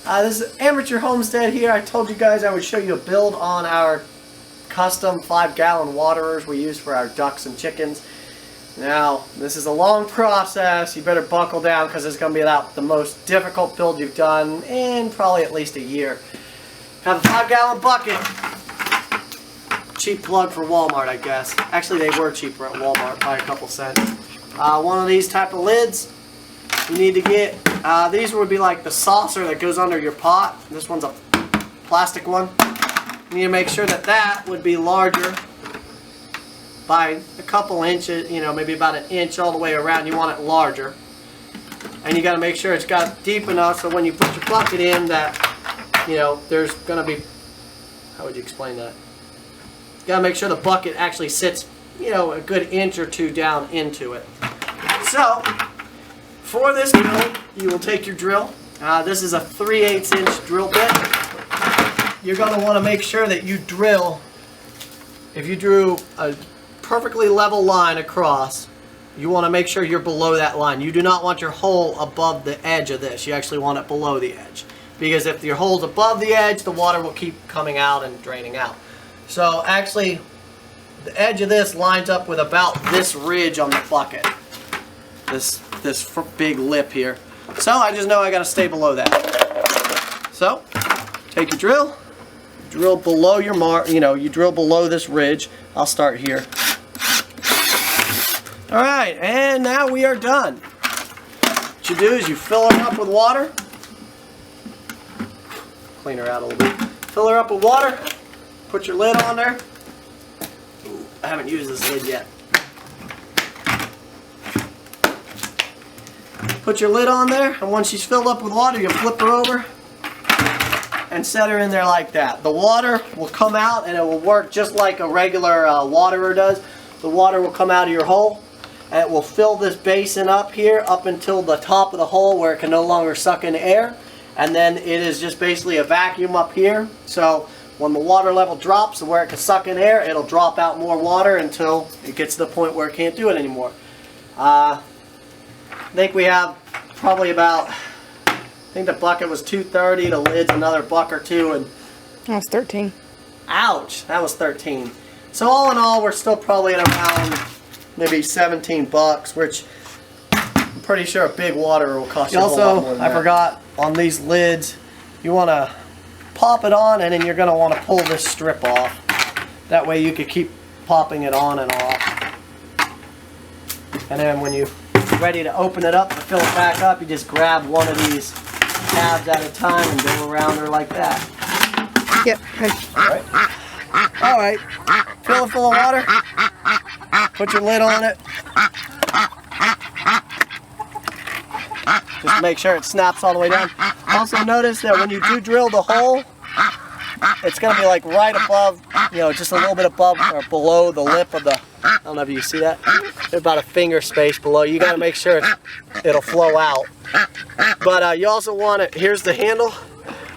This is Amateur Homestead here. I told you guys I would show you a build on our custom 5-gallon waterers we use for our ducks and chickens. Now, this is a long process. You better buckle down because it's going to be about the most difficult build you've done in probably at least a year. Have a 5-gallon bucket. Cheap plug for Walmart, I guess. Actually, they were cheaper at Walmart by a couple cents. One of these type of lids. You need to get, these would be like the saucer that goes under your pot. This one's a plastic one. You need to make sure that that would be larger by a couple inches, you know, maybe about an inch all the way around. You want it larger. And you got to make sure it's got deep enough so when you put your bucket in that, you know, there's going to be, how would you explain that? You got to make sure the bucket actually sits, you know, a good inch or two down into it. So, for this build, you will take your drill. This is a 3/8 inch drill bit. You're going to want to make sure that you drill, if you drew a perfectly level line across, you want to make sure you're below that line. You do not want your hole above the edge of this. You actually want it below the edge. Because if your hole's above the edge, the water will keep coming out and draining out. So actually, the edge of this lines up with about this ridge on the bucket. This big lip here. So I just know I got to stay below that. So take your drill below your mark. You know, you drill below this ridge. I'll start here. All right, and now we are done. What you do is you fill her up with water. Clean her out a little bit. Fill her up with water. Put your lid on there. Ooh, I haven't used this lid yet. Put your lid on there, and once she's filled up with water, you flip her over and set her in there like that. The water will come out, and it will work just like a regular waterer does. The water will come out of your hole, and it will fill this basin up here, up until the top of the hole where it can no longer suck in air. And then it is just basically a vacuum up here. So when the water level drops to where it can suck in air, it'll drop out more water until it gets to the point where it can't do it anymore. I think we have probably about, I think the bucket was $2.30, the lid's another $1 or $2, and that was 13. Ouch, that was 13. So all in all, we're still probably at around maybe 17 bucks, which I'm pretty sure a big water will cost you a whole lot more than that. I forgot, on these lids, you want to pop it on, and then you're going to want to pull this strip off. That way you could keep popping it on and off. And then when you're ready to open it up to fill it back up, you just grab one of these tabs at a time and go around her like that. Yep. Alright. Fill it full of water. Put your lid on it. Just make sure it snaps all the way down. Also notice that when you do drill the hole, it's going to be like right above, you know, just a little bit above or below the lip of the, I don't know if you see that, about a finger space below. You got to make sure it'll flow out. But you also want it, here's the handle,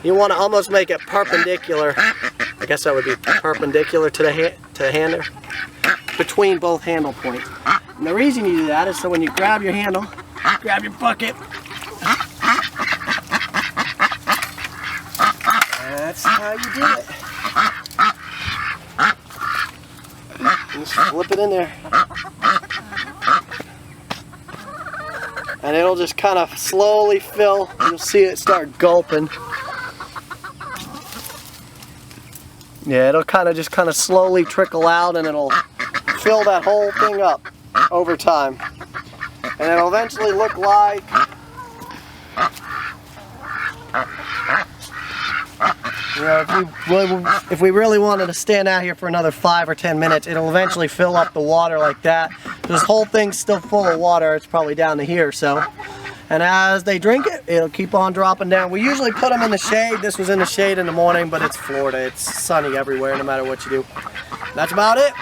you want to almost make it perpendicular. I guess that would be perpendicular to the handle, between both handle points. And the reason you do that is so when you grab your handle, grab your bucket, that's how you do it. Just flip it in there. And it'll just kind of slowly fill. You'll see it start gulping. Yeah, it'll kind of slowly trickle out, and it'll fill that whole thing up over time. And it'll eventually look like, you know, if we really wanted to stand out here for another 5 or 10 minutes, it'll eventually fill up the water like that. This whole thing's still full of water. It's probably down to here, so. And as they drink it, it'll keep on dropping down. We usually put them in the shade. This was in the shade in the morning, but it's Florida. It's sunny everywhere, no matter what you do. That's about it.